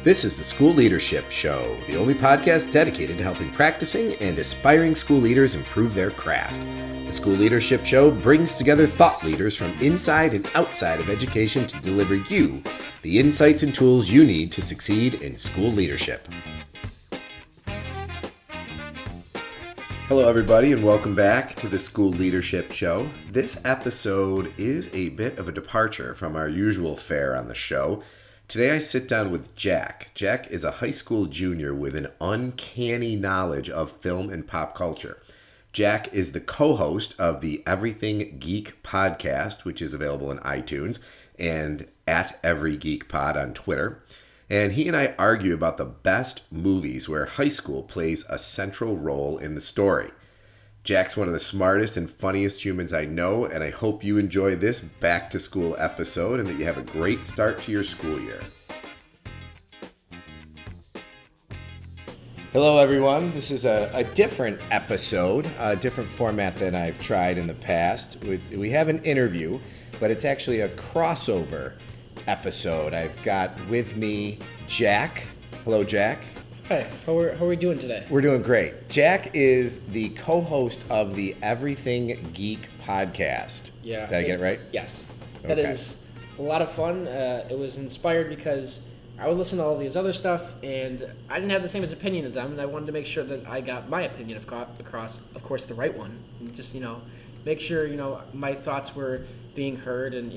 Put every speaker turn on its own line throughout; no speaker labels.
This is the School Leadership Show, the only podcast dedicated to helping practicing and aspiring school leaders improve their craft. The School Leadership Show brings together thought leaders from inside and outside of education to deliver you the insights and tools you need to succeed in school leadership. Hello, everybody, and welcome back to the School Leadership Show. This episode is a bit of a departure from our usual fare on the show. Today I sit down with Jack. Jack is a high school junior with an uncanny knowledge of film and pop culture. Jack is the co-host of the Everything Geek podcast, which is available on iTunes, and at Every Geek Pod on Twitter. And he and I argue about the best movies where high school plays a central role in the story. Jack's one of the smartest and funniest humans I know, and I hope you enjoy this back to school episode and that you have a great start to your school year. Hello, everyone. This is a different episode, a different format than I've tried in the past. We have an interview, but it's actually a crossover episode. I've got with me Jack. Hello, Jack.
Hi, how are we doing today?
We're doing great. Jack is the co-host of the Everything Geek podcast.
Yeah.
Did I get it right?
Yes. That
Okay.
is a lot of fun. It was inspired because I was listening to all these other stuff, and I didn't have the same opinion as them, and I wanted to make sure that I got my opinion across, of course, the right one. And just, make sure, my thoughts were being heard, and,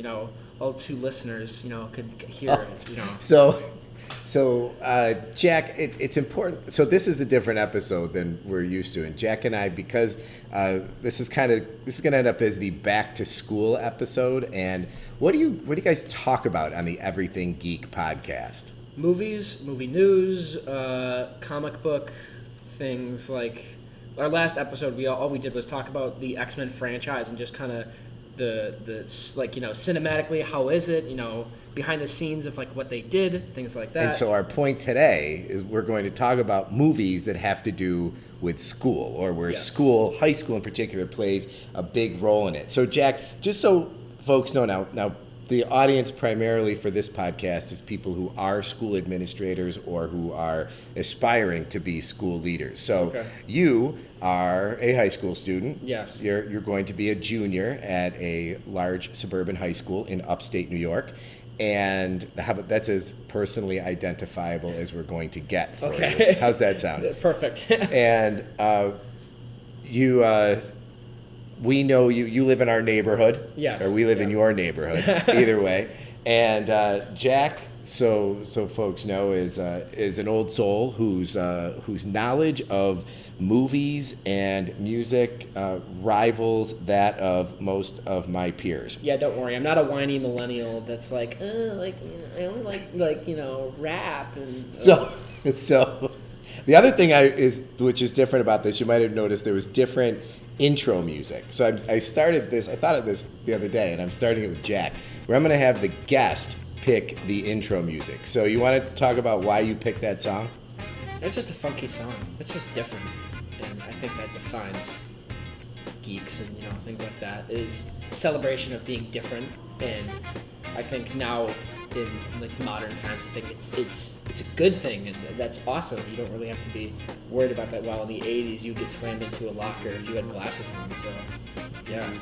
all two listeners, could hear it,
So, Jack, it's important. So this is a different episode than we're used to. And Jack and I, because this is going to end up as the back to school episode. And what do you guys talk about on the Everything Geek podcast?
Movies, movie news, comic book things. Like our last episode, all we did was talk about the X-Men franchise and just kind of the cinematically, how is it, behind the scenes of like what they did, things like that.
And so our point today is we're going to talk about movies that have to do with school, or where school, high school in particular, plays a big role in it. So Jack, just so folks know now the audience primarily for this podcast is people who are school administrators or who are aspiring to be school leaders. So You are a high school student.
Yes.
You're going to be a junior at a large suburban high school in upstate New York. And that's as personally identifiable as we're going to get for you. How's that sound?
Perfect.
And we know you live in our neighborhood.
Yes.
Or we live in your neighborhood. Either way. And Jack, so folks know, is an old soul whose knowledge of movies and music rivals that of most of my peers.
Yeah, don't worry. I'm not a whiny millennial that's like, I only like rap and.
So the other thing which is different about this, you might have noticed there was different intro music. So I thought of this the other day, and I'm starting it with Jack, where I'm going to have the guest pick the intro music. So you want to talk about why you picked that song?
It's just a funky song. It's just different, and I think that defines geeks and things like that. Is celebration of being different, and I think now in like modern times, I think it's a good thing, and that's awesome. You don't really have to be worried about that. While in the '80s, you get slammed into a locker if you had glasses on. So, yeah.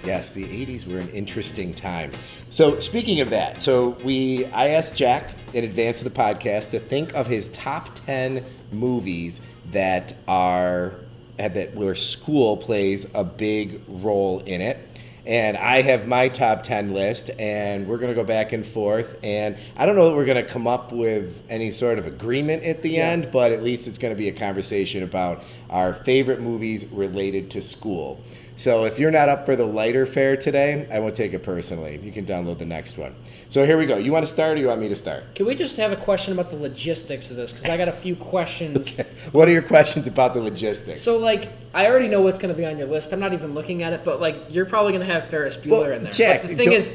Yes, the 80s were an interesting time. So speaking of that, I asked Jack in advance of the podcast to think of his top 10 movies that where school plays a big role in it. And I have my top 10 list, and we're going to go back and forth. And I don't know that we're going to come up with any sort of agreement at the end, but at least it's going to be a conversation about our favorite movies related to school. So if you're not up for the lighter fare today, I won't take it personally. You can download the next one. So here we go. You want to start, or you want me to start?
Can we just have a question about the logistics of this? Because I got a few questions.
Okay. What are your questions about the logistics?
So, I already know what's going to be on your list. I'm not even looking at it, but, you're probably going to have Ferris Bueller in there.
Jack,
but the thing is,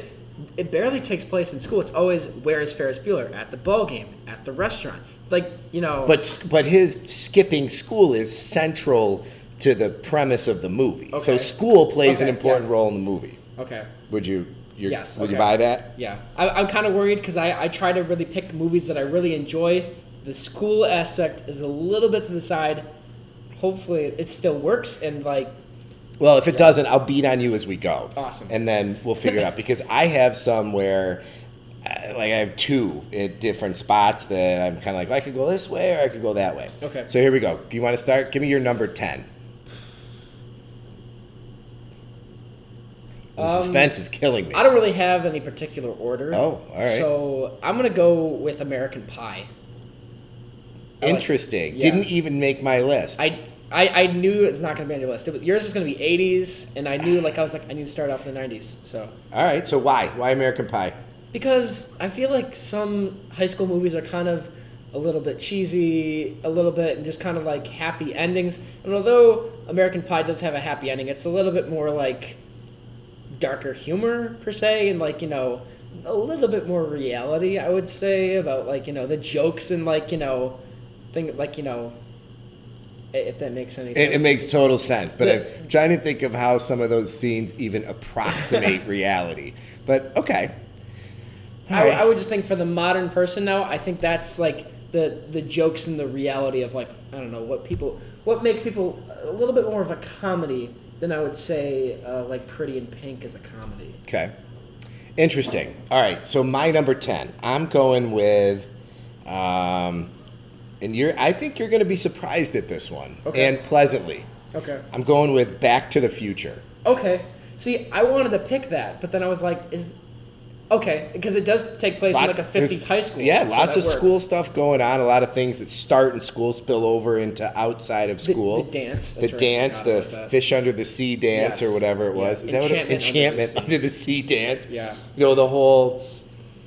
it barely takes place in school. It's always, where is Ferris Bueller? At the ball game, at the restaurant. But
his skipping school is central to the premise of the movie.
Okay.
So school plays an important role in the movie.
Okay.
Would you
Yes.
Will
okay.
you buy that?
Yeah. I'm kind of worried because I try to really pick movies that I really enjoy. The school aspect is a little bit to the side. Hopefully it still works and like.
Well, if it doesn't, I'll beat on you as we go.
Awesome.
And then we'll figure it out. Because I have some where, like, I have two at different spots that I'm kind of like, I could go this way or I could go that way.
Okay.
So here we go. Do you want to start? Give me your number 10. The suspense is killing me.
I don't really have any particular order.
Oh, all right.
So I'm going to go with American Pie.
Interesting.
Yeah.
Didn't even make my list.
I knew it's not going to be on your list. Yours is going to be 80s, and I knew, I need to start off in the 90s. So.
All right. So why? Why American Pie?
Because I feel like some high school movies are kind of a little bit cheesy, a little bit, and just kind of like happy endings. And although American Pie does have a happy ending, it's a little bit more like darker humor per se, and a little bit more reality, I would say, about the jokes and if that makes any sense.
It makes total sense, but I'm trying to think of how some of those scenes even approximate reality. But okay.
I would just think for the modern person now, I think that's like the jokes and the reality of what make people a little bit more of a comedy than I would say Pretty in Pink is a comedy.
Okay. Interesting. All right, so my number 10. I'm going with I think you're going to be surprised at this one, and pleasantly.
Okay.
I'm going with Back to the Future.
Okay. See, I wanted to pick that, but then I was like, because it does take place in a 50s high school.
Yeah,
so
lots of
works.
school stuff going on. A lot of things that start in school spill over into outside of school.
The dance.
The dance, the fish under the sea dance, or whatever it was. Is that what Enchantment under the sea dance?
Yeah.
The whole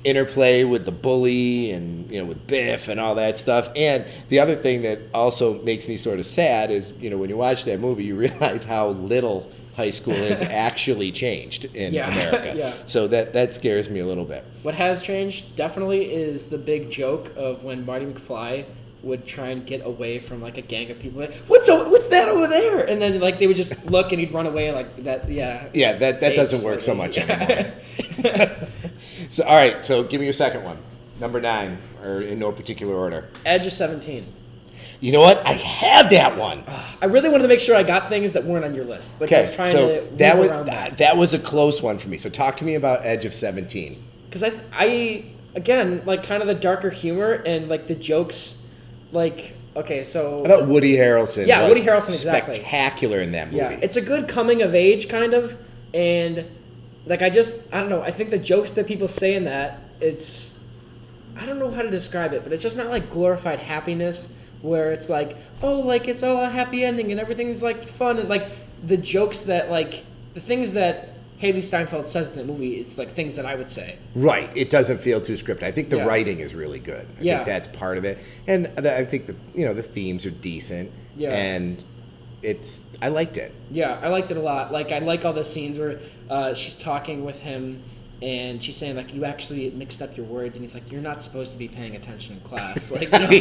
interplay with the bully and with Biff and all that stuff. And the other thing that also makes me sort of sad is when you watch that movie, you realize how little high school has actually changed in America.
Yeah.
So that scares me a little bit.
What has changed definitely is the big joke of when Marty McFly would try and get away from a gang of people. What's that over there? And then they would just look and he'd run away like that. Yeah.
Yeah, that doesn't work so much anymore. So all right, so give me your second one, number 9, or in no particular order.
Edge of 17.
You know what? I had that one.
I really wanted to make sure I got things that weren't on your list. I was trying to move around
that was a close one for me. So talk to me about Edge of 17.
Because I again, kind of the darker humor and the jokes, okay, so
I thought Woody Harrelson was
Woody Harrelson, exactly.
spectacular in that movie.
Yeah, it's a good coming of age kind of, and I don't know, I think the jokes that people say in that, I don't know how to describe it, but it's just not glorified happiness where it's it's all a happy ending and everything's fun, and the jokes that the things that Haley Steinfeld says in the movie, it's things that I would say.
Right. It doesn't feel too scripted. I think the writing is really good. I think that's part of it. And I think the themes are decent. Yeah. And I liked it.
Yeah, I liked it a lot. I like all the scenes where she's talking with him and she's saying you actually mixed up your words, and he's like, you're not supposed to be paying attention in class. What are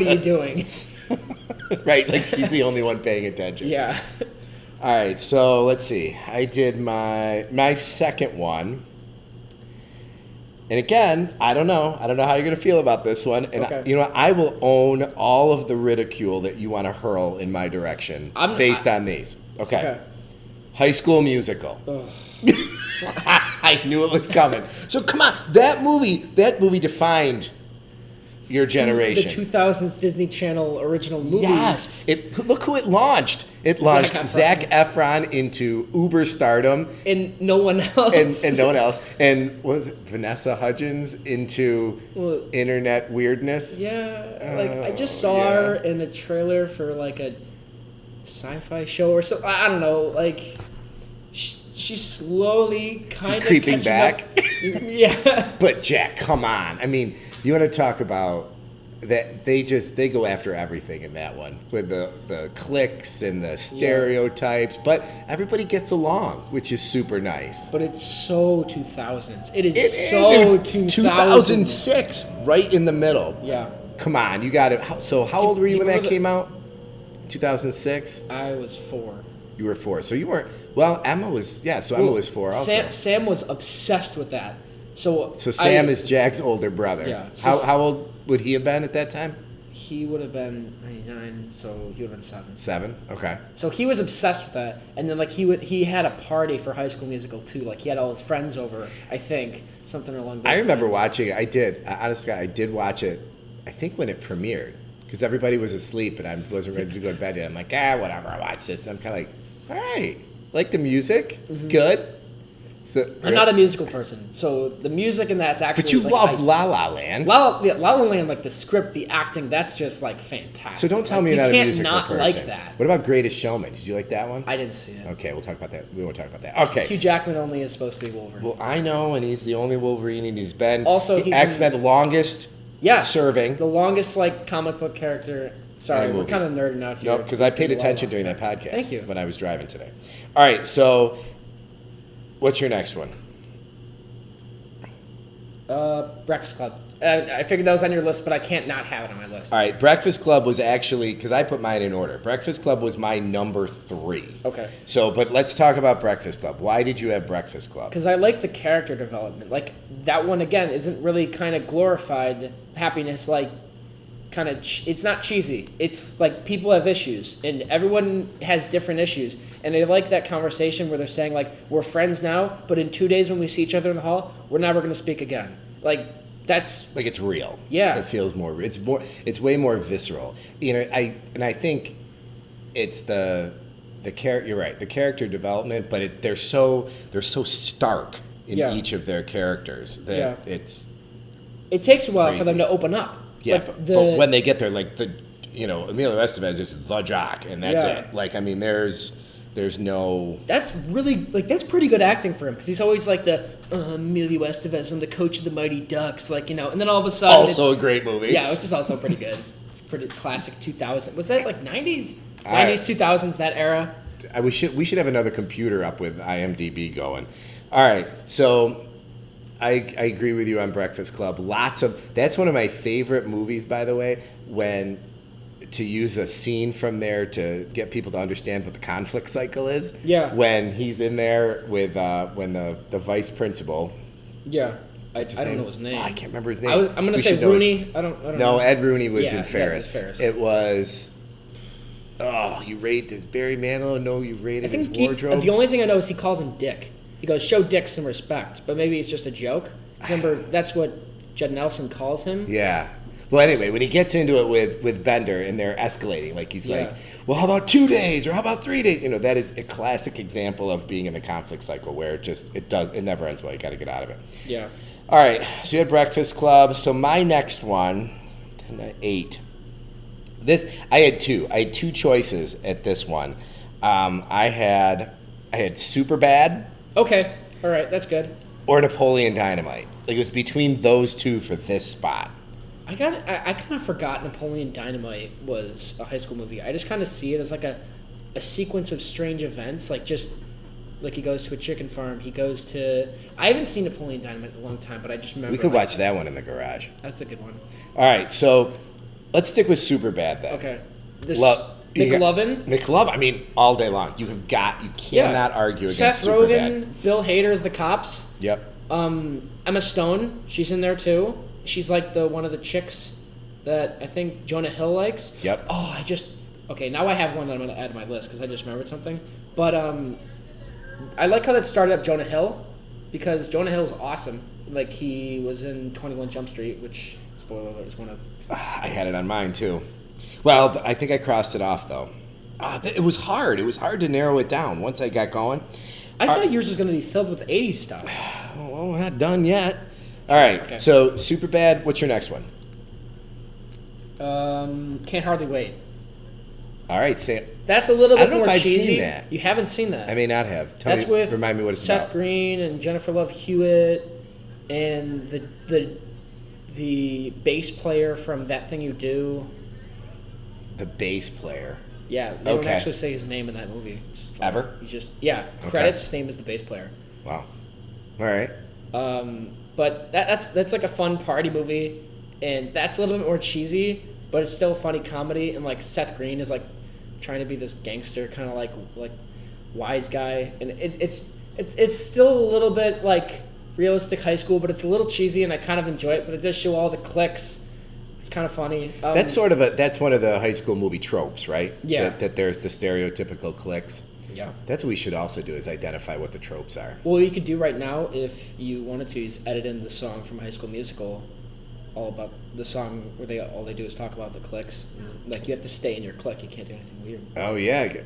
you doing?
Right, she's the only one paying attention.
Yeah.
All right, so let's see. I did my second one. And again, I don't know how you're going to feel about this one. And I will own all of the ridicule that you want to hurl in my direction based on these. Okay. High School Musical. I knew it was coming. So come on, that movie defined your generation.
The 2000s Disney Channel original movies.
Yes. Look who it launched. It launched Zac Efron into uber stardom.
And no one else.
And no one else. And was it Vanessa Hudgens into internet weirdness?
Yeah. I just saw her in a trailer for a sci-fi show or something. I don't know. She's slowly kind of
creeping back.
Yeah.
But Jack, come on. I mean, you want to talk about that? They go after everything in that one with the cliques and the stereotypes, but everybody gets along, which is super nice.
But it's so 2000s. It is so
2006, right in the middle.
Yeah.
Come on, you got it. So how old were you when that came out? 2006.
I was 4.
You were 4. So you weren't... Well, Emma was... Yeah, so Emma was 4 also.
Sam was obsessed with that. So
Sam is Jack's older brother.
Yeah. So
how old would he have been at that time?
He would have been 99, so he would have been 7.
7? Okay.
So he was obsessed with that, and then like he had a party for High School Musical too. Like he had all his friends over, I think, something along those lines.
I remember watching it. I did. Honestly, I did watch it, I think when it premiered, because everybody was asleep and I wasn't ready to go to bed yet. I'm like, whatever, I'll watch this. And I'm kind of like, all right, like the music. It's good. So,
I'm not a musical person, so the music in that's actually.
But you
like,
loved La La Land.
La La Land, like the script, the acting, that's just like fantastic.
So don't tell
like,
me you're not a musical
not
person.
like that.
What about Greatest Showman? Did you like that one?
I didn't see it.
Okay, we'll talk about that. We won't talk about that. Okay.
Hugh Jackman only is supposed to be Wolverine.
Well, I know, and he's the only Wolverine, and he's been
also
X-Men the longest serving.
The longest like comic book character. Sorry, we're kind of nerding out here.
No, because I paid attention during that podcast.
Thank you.
When I was driving today. All right, so what's your next one?
Breakfast Club. I figured that was on your list, but I can't not have it on my list.
All right, Breakfast Club was actually, because I put mine in order. Breakfast Club was my number 3.
Okay.
So, but let's talk about Breakfast Club. Why did you have Breakfast Club?
Because I like the character development. Like, that one, again, isn't really kind of glorified happiness, like, kind of, it's not cheesy. It's like people have issues, and everyone has different issues. And I like that conversation where they're saying, like, we're friends now, but in 2 days when we see each other in the hall, we're never going to speak again. Like, that's...
Like, it's real.
Yeah.
It feels more... It's way more visceral. You know, I think it's the character... You're right. The character development, but they're so stark in each of their characters that it's...
It takes a while
crazy
for them to open up.
Yeah,
like
but when they get there, like, Emilio Estevez is the jock, and that's it. Like, I mean, there's no...
That's really, like, that's pretty good acting for him, because he's always like the, Emilio Estevez, I'm the coach of the Mighty Ducks, like, you know, and then all of a sudden...
Also a great movie.
Yeah, which is also pretty good. It's pretty classic 2000. Was that, like, 90s? 90s, 2000s, that era?
We should have another computer up with IMDb going. All right, so... I agree with you on Breakfast Club. That's one of my favorite movies, by the way, to use a scene from there to get people to understand what the conflict cycle is.
Yeah.
When he's in there with when the vice principal.
Yeah. I don't know his name.
Oh, I can't remember his name.
I'm going to say Rooney. I don't know.
Ed Rooney was in
Ferris.
Ferris. It was... Oh, you rated his Barry Manilow? No, you rated his wardrobe?
The only thing I know is he calls him Dick. He goes, show Dick some respect. But maybe it's just a joke. Remember, that's what Judd Nelson calls him.
Yeah. Well, anyway, when he gets into it with Bender and they're escalating, like he's like, well, how about 2 days or how about 3 days? You know, that is a classic example of being in the conflict cycle where it never ends well. You got to get out of it.
Yeah.
All right. So you had Breakfast Club. So my next one, 10 to 8. I had 2. I had 2 choices at this one. I had Superbad.
Okay. All right. That's good.
Or Napoleon Dynamite. Like, it was between those 2 for this spot.
I kind of forgot Napoleon Dynamite was a high school movie. I just kind of see it as like a sequence of strange events, like just like he goes to a chicken farm. He goes to... I haven't seen Napoleon Dynamite in a long time, but I just remember...
We could watch that one in the garage.
That's a good one.
All right, so let's stick with Superbad then.
Okay.
McLovin, I mean, all day long. You cannot argue against Superbad.
Seth Rogen, Bill Hader's the cops.
Yep.
Emma Stone, she's in there too. She's like one of the chicks that I think Jonah Hill likes.
Yep.
Oh, okay, now I have one that I'm going to add to my list because I just remembered something. But I like how that started up Jonah Hill because Jonah Hill's awesome. Like, he was in 21 Jump Street, which, spoiler alert, is one of...
I had it on mine too. Well, but I think I crossed it off though. It was hard. It was hard to narrow it down once I got going.
I thought yours was going to be filled with 80s stuff.
Well, we're not done yet. All right, okay. So Superbad, what's your next one?
Can't Hardly Wait.
All right, Sam.
That's a little bit more cheesy.
I don't know if I've seen that.
You haven't seen that.
I may not have. Remind me what it's
Seth
about.
Green and Jennifer Love Hewitt and the bass player from That Thing You Do.
The bass player.
Yeah, they don't actually say his name in that movie.
Ever?
He's just credits. His name is the bass player.
Wow. All right.
But that's like a fun party movie, and that's a little bit more cheesy, but it's still a funny comedy. And like Seth Green is like trying to be this gangster, kind of like wise guy, and it's still a little bit like realistic high school, but it's a little cheesy, and I kind of enjoy it. But it does show all the cliques. It's kind of funny.
That's one of the high school movie tropes, right?
Yeah.
That there's the stereotypical cliques.
Yeah.
That's what we should also do, is identify what the tropes are.
Well, you could do right now, if you wanted to, is edit in the song from High School Musical, all about the song where all they do is talk about the cliques. Like, you have to stay in your clique. You can't do anything weird.
Oh yeah.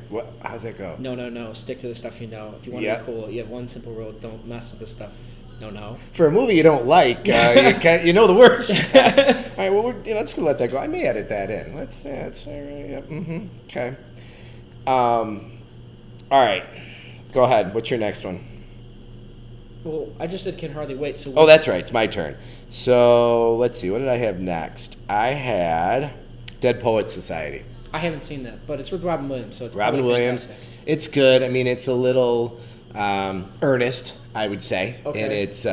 How's that go?
No. Stick to the stuff you know. If you want to be cool, you have one simple rule: don't mess with the stuff. No.
For a movie you don't like, you know the words. All right. Well, let's let that go. I may edit that in. Let's. That's all right. Yep. Okay. All right. Go ahead. What's your next one?
Well, I just did Can Hardly Wait. So.
Oh, that's right. It's my turn. So let's see. What did I have next? I had Dead Poets Society.
I haven't seen that, but it's with Robin Williams, so it's
Robin Williams.
Fantastic.
It's good. I mean, it's a little earnest, I would say, in its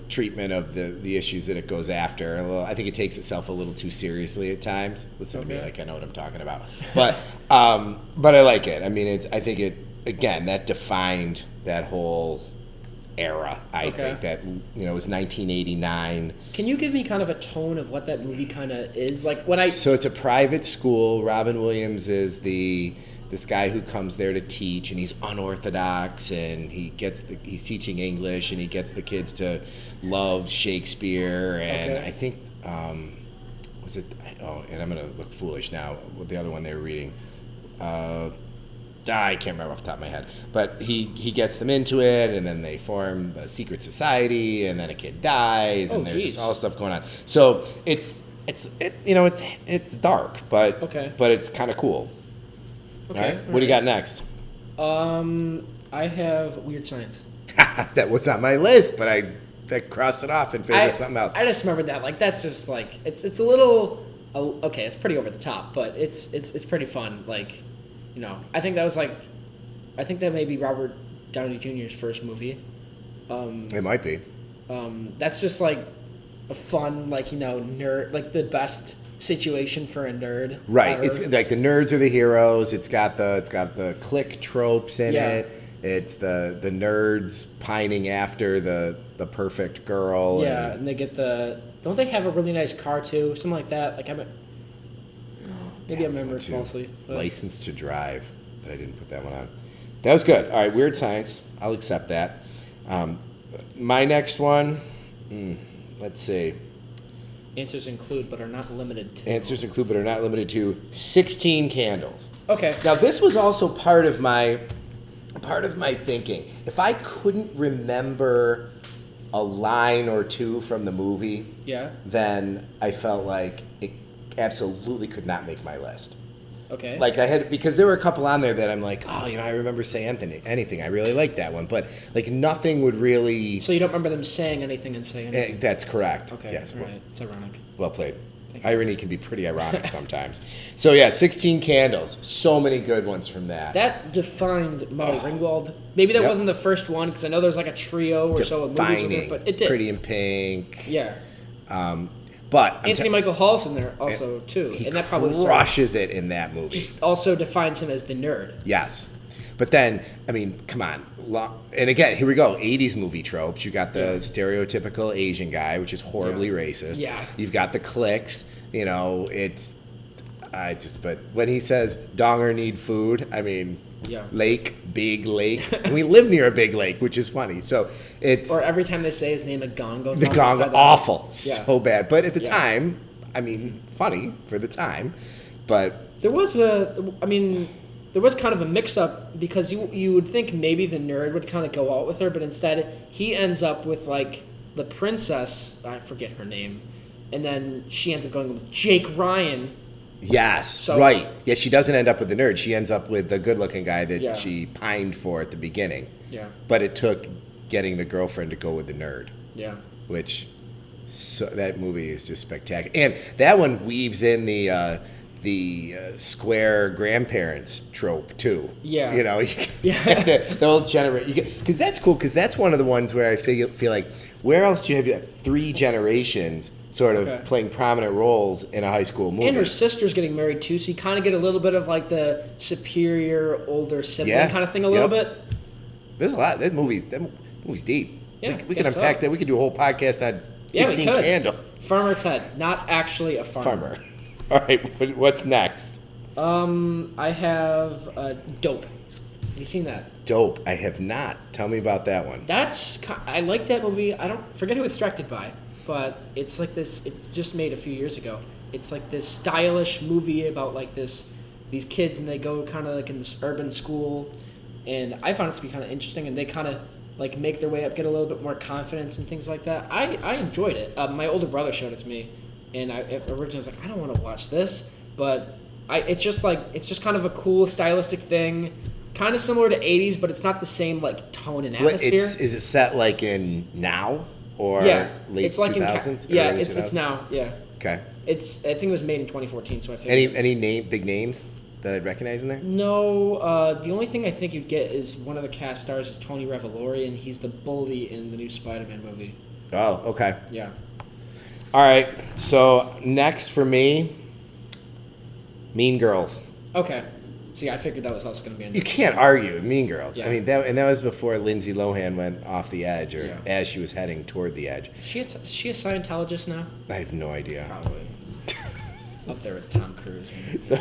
treatment of the issues that it goes after. Well, I think it takes itself a little too seriously at times. Listen to me, like I know what I'm talking about. But I like it. I mean, I think it again that defined that whole era. I think that it was 1989.
Can you give me kind of a tone of what that movie kind of is like
So it's a private school. Robin Williams is this guy who comes there to teach, and he's unorthodox, and he's teaching English, and he gets the kids to love Shakespeare, and I think was it? Oh, and I'm gonna look foolish now. What the other one they were reading? I can't remember off the top of my head, but he gets them into it, and then they form a secret society, and then a kid dies, and there's just all this stuff going on. So it's dark, but it's kind of cool.
Okay.
All right. What do you got next?
I have Weird Science.
That was on my list, but I crossed it off in favor of something else.
I just remembered that. Like, that's just like it's a little okay. It's pretty over the top, but it's pretty fun. Like, I think that may be Robert Downey Jr.'s first movie.
It might be.
That's just like a fun, like, nerd, like the best situation for a nerd.
Right. It's like the nerds are the heroes. It's got the clique tropes in it. It's the nerds pining after the perfect girl.
Yeah, and they get don't they have a really nice car too? Something like that. Like maybe I remember it falsely.
License to Drive, but I didn't put that one on. That was good. All right, Weird Science. I'll accept that. My next one, let's see.
Answers include but are not limited to.
Answers include but are not limited to 16 Candles.
Okay.
Now, this was also part of my thinking. If I couldn't remember a line or two from the movie, then I felt like it absolutely could not make my list.
Okay.
Like because there were a couple on there that I'm like, I remember Say Anything. I really like that one, but like nothing would really.
So you don't remember them saying anything and saying anything?
That's correct.
Okay.
Yes.
All right. It's ironic.
Well played. Irony can be pretty ironic sometimes. So yeah, 16 Candles. So many good ones from that.
That defined Molly Ringwald. Maybe that wasn't the first one, because I know there's like a trio or so of movies with it, but it did.
Pretty in Pink.
Yeah.
But
Anthony Michael Hall's in there also too,
he
and that probably
crushes it in that movie.
Just also defines him as the nerd.
Yes, but then I mean, come on, and again, here we go. 80s movie tropes. You got the stereotypical Asian guy, which is horribly racist.
Yeah.
You've got the cliques. But when he says "donger need food," I mean.
Yeah.
Big lake. And we live near a big lake, which is funny. So it's
or every time they say his name, a gong goes
the
off.
gong, awful, so bad. But at the
Yeah.
time, I mean, funny for the time. But
there was kind of a mix-up, because you would think maybe the nerd would kind of go out with her, but instead he ends up with like the princess. I forget her name, and then she ends up going with Jake Ryan.
yes, right. Yeah, she doesn't end up with the nerd. She ends up with the good-looking guy that she pined for at the beginning.
Yeah.
But it took getting the girlfriend to go with the nerd.
Yeah.
Which, that movie is just spectacular, and that one weaves in the square grandparents trope too.
Yeah.
The old generation, because that's cool. Because that's one of the ones where I feel like, where else do you have 3 generations sort of
Okay.
playing prominent roles in a high school movie.
And her sister's getting married too, so you kind of get a little bit of like the superior older sibling
Yeah.
kind of thing a little
Yep.
bit.
There's a lot. That movie's deep.
Yeah,
we can
guess so.
unpack that. We could do a whole podcast on
Yeah, we
16
could.
Candles.
Farmer Ted, not actually a farmer.
Farmer. All right, what's next?
I have Dope. Have you seen that?
Dope. I have not. Tell me about that one.
I like that movie. I don't forget who it's directed by, but it's like this. It just made a few years ago. It's like this stylish movie about like these kids, and they go kind of like in this urban school, and I found it to be kind of interesting, and they kind of like make their way up, get a little bit more confidence and things like that. I enjoyed it. My older brother showed it to me, and I originally was like, I don't want to watch this, but it's just kind of a cool stylistic thing. Kind of similar to 80s, but it's not the same like tone and atmosphere.
Is it set like in now or late
it's like
2000s?
Yeah,
early
it's
2000s?
now. Yeah,
Okay.
I think it was made in 2014. So I think
Any big names that I'd recognize in there?
No, the only thing I think you'd get is one of the cast stars is Tony Revolori, and he's the bully in the new Spider-Man movie.
Oh, okay.
Yeah.
All right. So next for me, Mean Girls.
Okay. See, I figured that was also going to be in
You can't argue with Mean Girls.
Yeah.
I mean, that was before Lindsay Lohan went off the edge, or
Yeah.
as she was heading toward the edge.
Is she a Scientologist now?
I have no idea.
Probably. Up there with Tom Cruise.
So,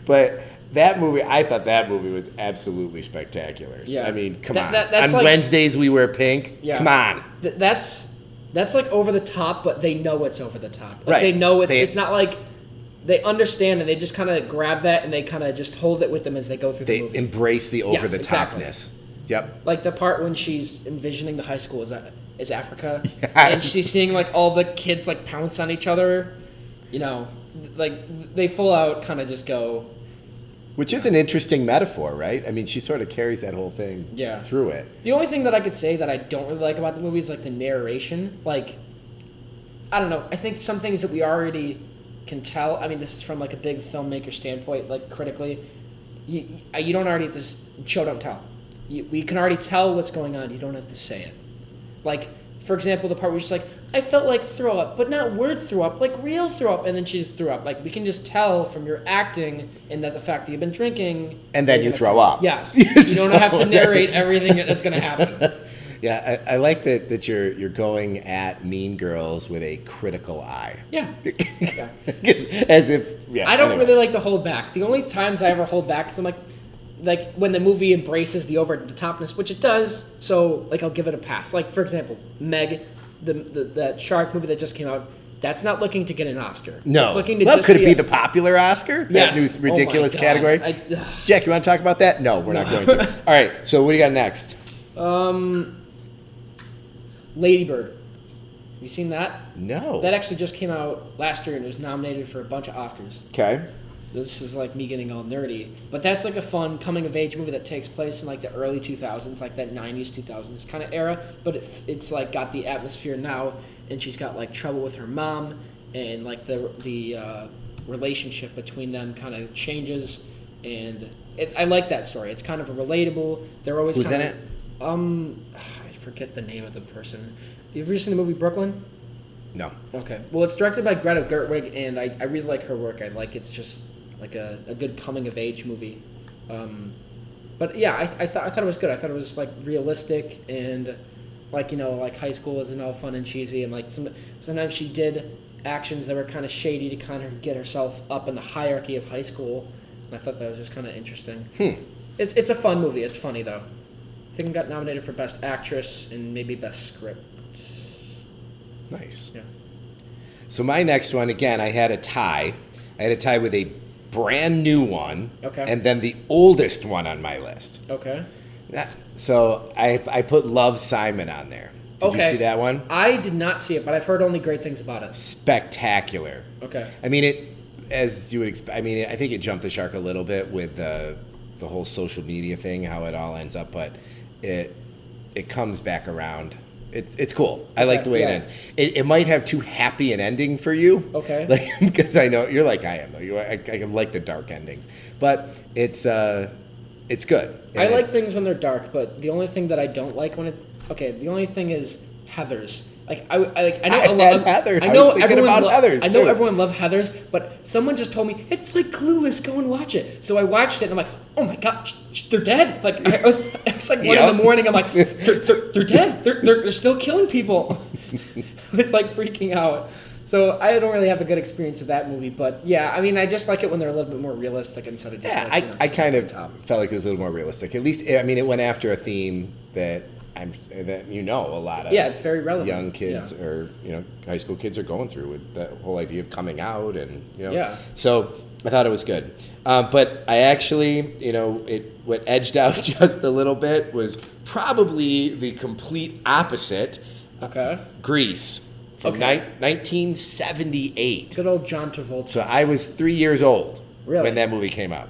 but that movie, I thought that movie was absolutely spectacular.
Yeah.
I mean, come on.
That's
On
like-
Wednesdays we wear pink.
Yeah.
Come on.
That's like over the top, but they know it's over the top. Like
Right.
They know
They-
it's not like they understand, and they just kind of grab that and they kind of just hold it with them as they go through
They
the movie.
embrace the over the
exactly.
topness. Yep.
Like the part when she's envisioning the high school is Africa,
Yes.
and she's seeing like all the kids like pounce on each other. You know, like they full out kind of just go.
Which is an interesting metaphor, right? I mean, she sort of carries that whole thing
Yeah.
through it.
The only thing that I could say that I don't really like about the movie is like the narration. Like, I don't know. I think some things that we already can tell. I mean, this is from like a big filmmaker standpoint, like critically. You don't already have to show don't tell. We can already tell what's going on. You don't have to say it. Like, for example, the part where she's like, I felt like throw up, but not word throw up, like real throw up, and then she just threw up. Like, we can just tell from your acting and that the fact that you've been drinking.
And then
you're
you
gonna
throw up.
Yes. You don't have to narrate everything that's going to happen.
Yeah, I like that you're going at Mean Girls with a critical eye.
Yeah. Yeah.
As if, yeah.
I don't
anyway.
really like to hold back. The only times I ever hold back is I'm like when the movie embraces the over the topness, which it does. So like I'll give it a pass. Like for example, Meg, that shark movie that just came out. That's not looking to get an Oscar.
No.
It's looking to
Well,
just
could it be
a-
the popular Oscar?
Yes.
That new
Oh my
ridiculous
God.
category? Jack, you want to talk about that? No, we're not going to. All right, so what do you got next?
Lady Bird. Have you seen that?
No.
That actually just came out last year and it was nominated for a bunch of Oscars.
Okay.
This is like me getting all nerdy, but that's like a fun coming of age movie that takes place in like the early 2000s, like that 90s 2000s kind of era. But it's like got the atmosphere now, and she's got like trouble with her mom, and like the relationship between them kind of changes, and I like that story. It's kind of a relatable. They're always
Who's in
kinda, I forget the name of the person. You've ever seen the movie Brooklyn?
No.
Okay. Well, it's directed by Greta Gerwig, and I really like her work. I like it's just like a good coming of age movie. But yeah, I thought it was good. I thought it was like realistic and like like high school isn't all fun and cheesy, and like sometimes she did actions that were kind of shady to kind of get herself up in the hierarchy of high school, and I thought that was just kind of interesting. It's a fun movie. It's funny though. I think it got nominated for Best Actress and maybe Best Script.
Nice.
Yeah.
So my next one, again, I had a tie. I had a tie with a brand new one.
Okay.
And then the oldest one on my list.
Okay.
So I put Love, Simon on there. Did you see that one?
I did not see it, but I've heard only great things about it.
Spectacular.
Okay.
I mean, as you would expect, I mean, I think it jumped the shark a little bit with the whole social media thing, how it all ends up, but it comes back around. It's cool. I like the way it ends. It might have too happy an ending for you.
Okay.
Like, because I know you're like I am though. I like the dark endings, but it's good. And
I like things when they're dark, but the only thing that I don't like the only thing is Heathers. Like I know
I had Heather.
I know
was thinking
everyone
about Heathers,
I know
too.
everyone loved Heathers, but someone just told me it's like Clueless. Go and watch it. So I watched it and I'm like, oh my god, they're dead. Like I was like 1 in the morning. I'm like, they're dead. They're still killing people. I was like freaking out. So I don't really have a good experience with that movie, but yeah, I mean, I just like it when they're a little bit more realistic instead of just
I kind of felt like it was a little more realistic. At least, I mean, it went after a theme that a lot of
it's very relevant.
young kids or high school kids are going through with the whole idea of coming out and So I thought it was good, but I actually what edged out just a little bit was probably the complete opposite.
Okay.
Grease from 1978.
Good old John Travolta.
So I was 3 years old
Really?
when that movie came out.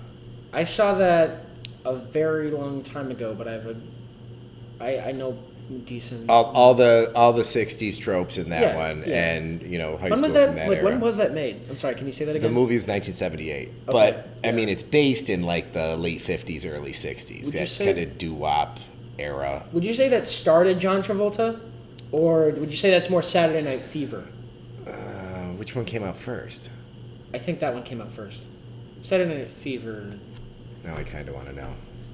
I saw that a very long time ago, but I know decent.
All the 60s tropes in that one,
yeah.
and high
When
school
was that?
from that
Like,
era.
when was that made? I'm sorry. Can you say that
The
again?
movie was 1978,
Okay,
but I
yeah.
mean it's based in like the late 50s, early 60s.
Would you
That
say-
kind of doo-wop era.
Would you say that started John Travolta, or would you say that's more Saturday Night Fever?
Which one came out first?
I think that one came out first. Saturday Night Fever.
Now I kind of want to know.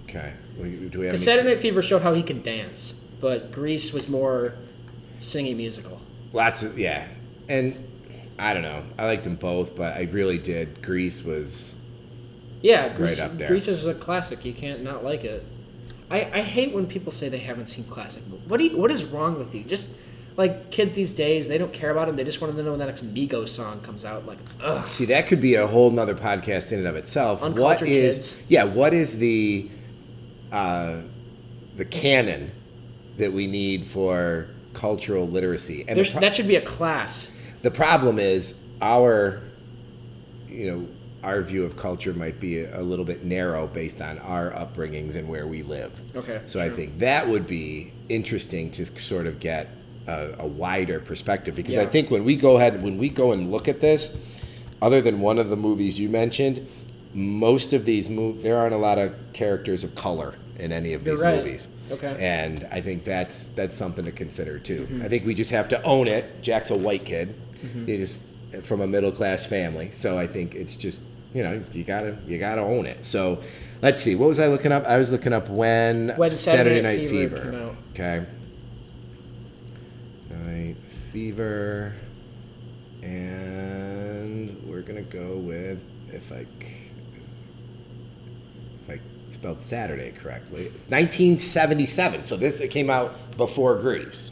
Okay, do we have
Because
any?
Saturday Night Fever showed how he can dance, but Grease was more singing musical.
Lots of and I don't know. I liked them both, but I really did. Grease was.
Yeah, Grease,
Right up there.
Grease is a classic. You can't not like it. I hate when people say they haven't seen classic movies. What is wrong with you? Just like kids these days, they don't care about them. They just want to know when the next Migos song comes out. Like, ugh.
See, that could be a whole nother podcast in and of itself.
Uncultured kids.
What is the canon that we need for cultural literacy? And
That should be a class.
the problem is our view of culture might be a little bit narrow based on our upbringings and where we live.
Okay,
So I think that would be interesting to sort of get a wider perspective, because I
Yeah.
think when we go and look at this, other than one of the movies you mentioned, most of these there aren't a lot of characters of color in any of these
You're right.
movies.
Okay.
And I think that's something to consider too. I think we just have to own it. Jack's a white kid. He just from a middle class family. So I think it's just you gotta own it. So let's see. What was I looking up? I was looking up when
Saturday
Night
Night
Fever
Fever came out.
Okay. Night Fever, and we're gonna go with if I spelled Saturday correctly. It's 1977. So it came out before Grease.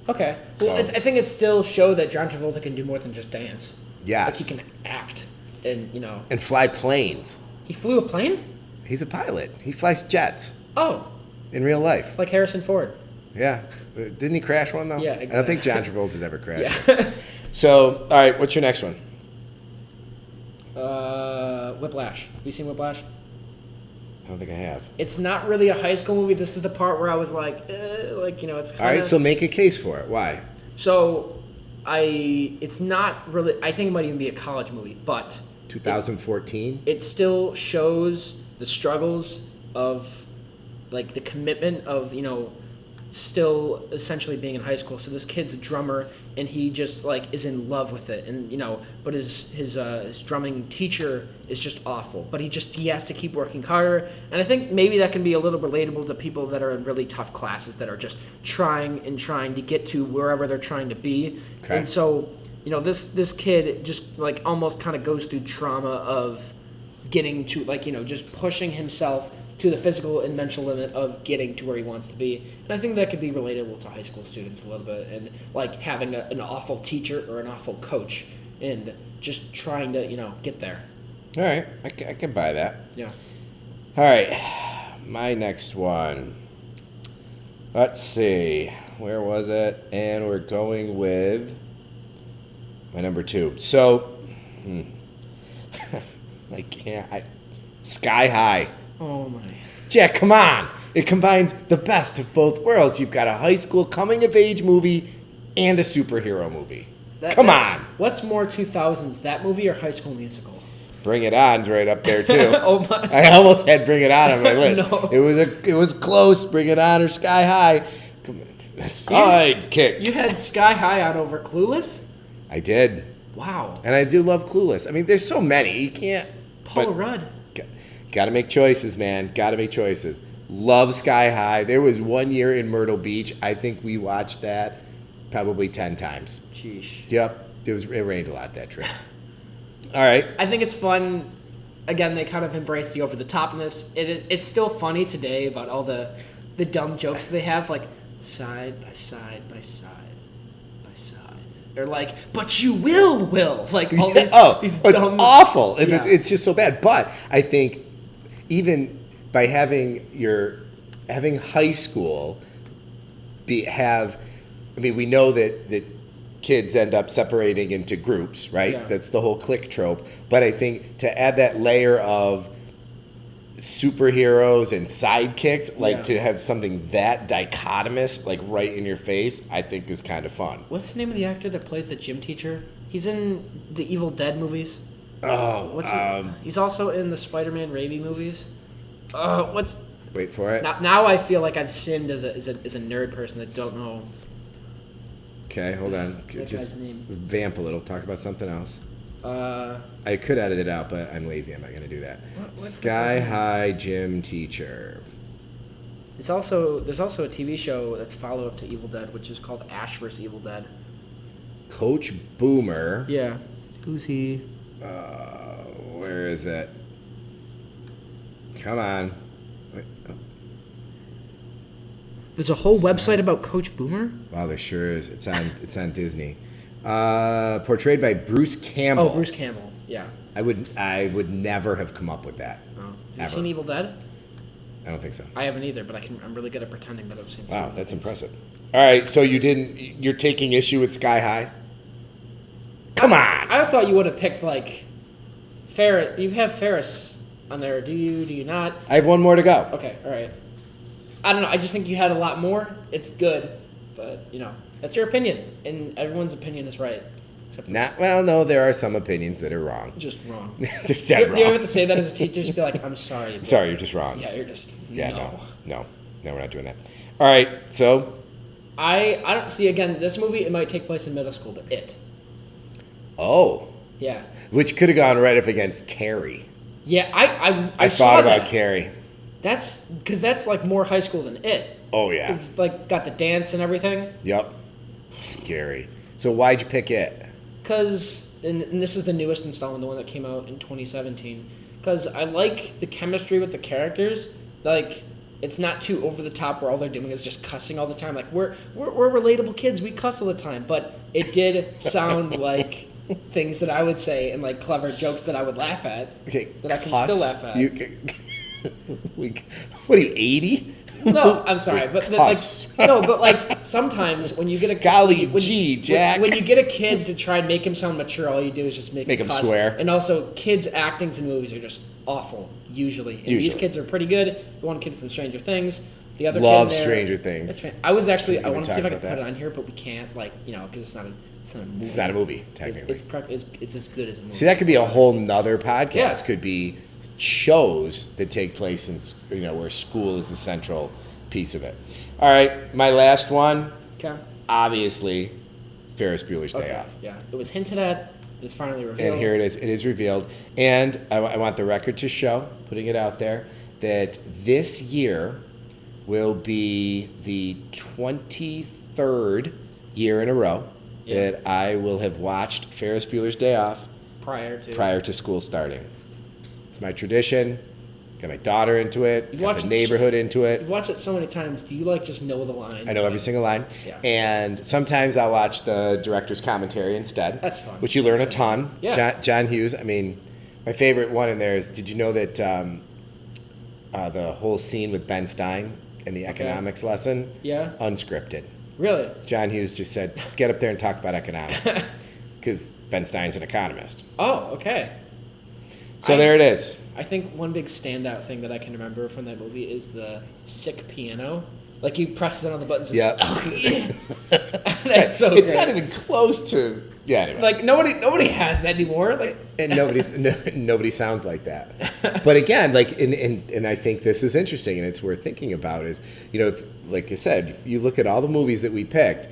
Okay. Well,
So-
I think it still showed that John Travolta can do more than just dance.
Yes.
Like he can act, and
And fly planes.
he flew a plane.
He's a pilot. He flies jets
Oh,
in real life.
like Harrison Ford.
Yeah. Didn't he crash one though?
Yeah,
I don't think John Travolta's ever crashed.
Yeah.
So, all right, what's your next one?
Whiplash. Have you seen Whiplash?
I don't think I have.
It's not really a high school movie. This is the part where I was like, it's kind of.
All right, so make a case for it. Why?
So, it's not really. I think it might even be a college movie, but
2014?
it still shows the struggles of, like, the commitment of still essentially being in high school. So this kid's a drummer, and he just like is in love with it, and but his drumming teacher is just awful. But he has to keep working harder, and I think maybe that can be a little relatable to people that are in really tough classes that are just trying to get to wherever they're trying to be.
Okay.
And so this kid just like almost kind of goes through trauma of getting to just pushing himself to the physical and mental limit of getting to where he wants to be. And I think that could be relatable to high school students a little bit, and like having an awful teacher or an awful coach and just trying to get there.
All right, I can buy that.
Yeah.
All right, my next one. Let's see, where was it? And we're going with my number 2. So, Sky High.
Oh my.
Jack, come on. It combines the best of both worlds. You've got a high school coming-of-age movie and a superhero movie. Come on.
What's more 2000s, that movie or High School Musical?
Bring It On's right up there, too.
Oh my.
I almost had Bring It On my list.
No.
It was close, Bring It On or Sky High. Sidekick.
You had Sky High on over Clueless?
I did.
Wow.
And I do love Clueless. I mean, there's so many. You can't.
Paul Rudd.
Got to make choices, man. Got to make choices. Love Sky High. There was one year in Myrtle Beach. I think we watched that probably 10 times.
Sheesh.
Yep. It rained a lot that trip. All right.
I think it's fun. Again, they kind of embrace the over-the-topness. It's still funny today about all the dumb jokes they have, like side by side by side by side. Or like, but you will. Like all these, these
it's
dumb...
awful. And
Yeah.
it's just so bad. But I think even by having high school we know that kids end up separating into groups, right?
Yeah.
That's the whole clique trope. But I think to add that layer of superheroes and sidekicks, like to have something that dichotomous, like right in your face, I think is kind of fun.
What's the name of the actor that plays the gym teacher? He's in the Evil Dead movies. He's also in the Spider-Man Raimi movies.
Wait for it.
Now I feel like I've sinned as a nerd person that don't know.
Okay, hold on.
That
Just
guy's name?
vamp a little. Talk about something else.
Uh,
I could edit it out, but I'm lazy. I'm not going to do that.
what's
Sky
the-
High Gym Teacher.
there's also a TV show that's follow-up to Evil Dead, which is called Ash vs. Evil Dead.
Coach Boomer.
Yeah. Who's he?
Where is it? Come on. Wait, oh.
There's a whole website about Coach Boomer?
Wow, there sure is. It's on Disney. Portrayed by Bruce Campbell.
Oh, Bruce Campbell. Yeah.
I would never have come up with that.
Oh. Have you
Ever.
seen Evil Dead?
I don't think so.
I haven't either, but I'm really good at pretending that I've seen.
Wow, that's impressive. All right, so you're taking issue with Sky High? Come on.
I thought you would have picked like Ferris. You have Ferris on there. Do you not?
I have one more to go.
Okay, all right. I don't know. I just think you had a lot more. It's good, but that's your opinion, and everyone's opinion is right. Except
No, there are some opinions that are wrong.
just wrong.
Just dead
Do you ever
wrong.
have to say that as a teacher? Just be like, I'm sorry.
I'm sorry, you're just wrong.
Yeah, you're just.
Yeah, no, we're not doing that. All right, so
I don't see, again, this movie, it might take place in middle school, but it. Yeah.
which could have gone right up against Carrie.
Yeah,
I
saw
thought about
that.
Carrie.
That's because that's like more high school than it.
Oh yeah.
It's like got the dance and everything.
Yep. Scary. So why'd you pick it?
Because, and this is the newest installment, the one that came out in 2017. Because I like the chemistry with the characters. Like, it's not too over the top where all they're doing is just cussing all the time. Like, we're relatable kids. We cuss all the time. But it did sound like things that I would say and like clever jokes that I would laugh at.
Okay.
That I can still laugh at.
What are you, 80?
No, I'm sorry, but like sometimes when you get a
Golly
when,
gee,
when-
Jack.
when you get a kid to try and make him sound mature, all you do is just make
Make him
cuss.
swear.
And also, kids' actings in movies are just awful usually. And these
Usually.
kids are pretty good. The one kid from Stranger Things, the other
Love
kid there,
Stranger Things.
It's I was actually
Can
I
we
want to see
talk
if I can
about
put it
that?
on here, but we can't because it's not a movie.
It's not a movie, technically.
It's as good as a movie.
See, that could be a whole nother podcast.
Yeah.
Could be shows that take place in where school is a central piece of it. All right, my last one.
Okay.
Obviously, Ferris Bueller's Day
Okay.
Off.
Yeah, it was hinted at. It's finally revealed.
And here it is. It is revealed. And I want the record to show, putting it out there, that this year will be the 23rd year in a row that I will have watched Ferris Bueller's Day Off prior to school starting. It's my tradition. Got my daughter into it. Got the neighborhood into it.
You've watched it so many times. Do you just know the lines?
I know every single line.
Yeah.
And sometimes I'll watch the director's commentary instead.
That's fun.
Which you learn a ton.
Yeah.
John Hughes, I mean, my favorite one in there is, did you know that the whole scene with Ben Stein and the economics lesson?
Yeah.
Unscripted.
Really?
John Hughes just said, get up there and talk about economics. Because Ben Stein's an economist.
Oh, okay.
So there it is.
I think one big standout thing that I can remember from that movie is the sick piano. Like he presses it on the buttons.
Yeah.
That's so
It's
great.
not even close to
Yeah, anyway.
Like nobody has that anymore. Like,
And nobody sounds like that. But again, like, and I think this is interesting, and it's worth thinking about. Is, if, like I said, if you look at all the movies that we picked,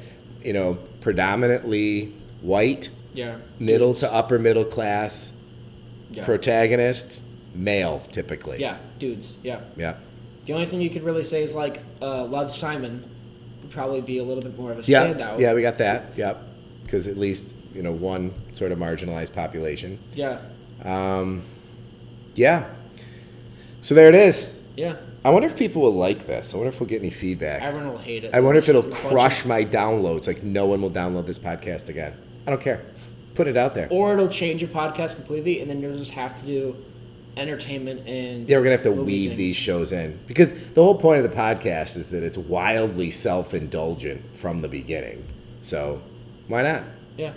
predominantly white,
yeah,
middle to upper middle class,
yeah.
protagonists, male typically.
Yeah, dudes. Yeah.
Yeah.
The only thing you could really say is like Love, Simon would probably be a little bit more of a
Yeah.
standout.
Yeah, we got that. Yep. Because at least one sort of marginalized population.
Yeah.
Yeah. So there it is.
Yeah.
I wonder if people will like this. I wonder if we'll get any feedback.
Everyone will hate it.
I wonder if it'll
Bunch of-
crush my downloads. Like, no one will download this podcast again. I don't care. Put it out there.
Or it'll change your podcast completely, and then you'll just have to do entertainment and
Yeah, we're going to have to
movie
weave
things.
these shows in. Because the whole point of the podcast is that it's wildly self-indulgent from the beginning. So, why not?
Yeah.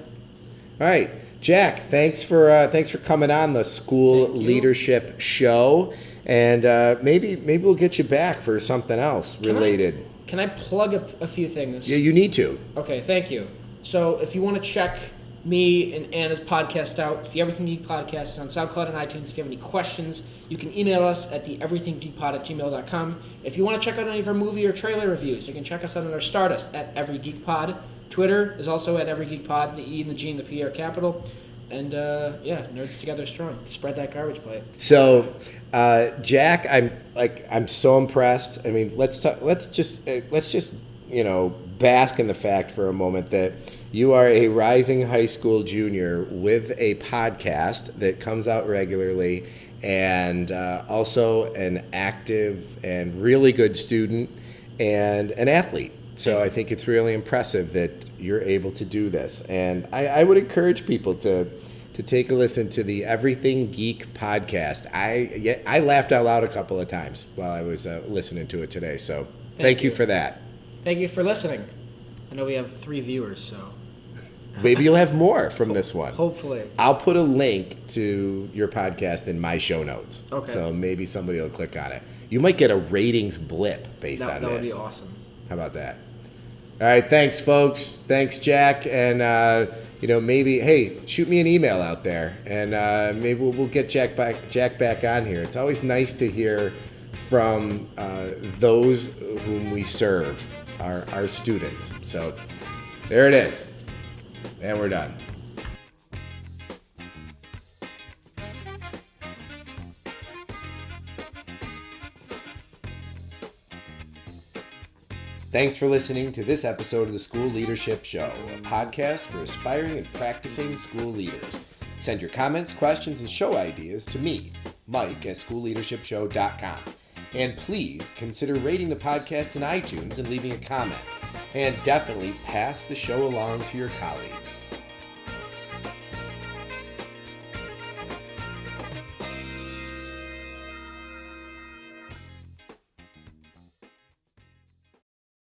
All right. Jack, thanks for coming on the School
Thank you.
Leadership Show. And maybe we'll get you back for something else related.
Can I plug a few things?
Yeah, you need to.
Okay, thank you. So if you want to check me and Anna's podcast out, it's the Everything Geek Podcast on SoundCloud and iTunes. If you have any questions, you can email us at the everythinggeekpod@gmail.com. If you want to check out any of our movie or trailer reviews, you can check us out on our Stardust at EveryGeekPod. Twitter is also at EveryGeekPod. The E and the G and the P are capital. And Nerds Together Strong. Spread that garbage plate.
So, Jack, I'm so impressed. I mean, let's just bask in the fact for a moment that you are a rising high school junior with a podcast that comes out regularly, and also an active and really good student and an athlete. So I think it's really impressive that you're able to do this. And I would encourage people to take a listen to the Everything Geek podcast. I laughed out loud a couple of times while I was listening to it today. So thank you for that.
Thank you for listening. I know we have 3 viewers, so
Maybe you'll have more from this one.
hopefully.
I'll put a link to your podcast in my show notes.
Okay.
So maybe somebody will click on it. You might get a ratings blip based on
That would
this.
be awesome.
How about that? All right, thanks, folks. Thanks, Jack. And, maybe, hey, shoot me an email out there, and maybe we'll get Jack back on here. It's always nice to hear from those whom we serve, our students. So there it is. And we're done. Thanks for listening to this episode of the School Leadership Show, a podcast for aspiring and practicing school leaders. Send your comments, questions, and show ideas to me, Mike, at schoolleadershipshow.com. And please consider rating the podcast in iTunes and leaving a comment. And definitely pass the show along to your colleagues.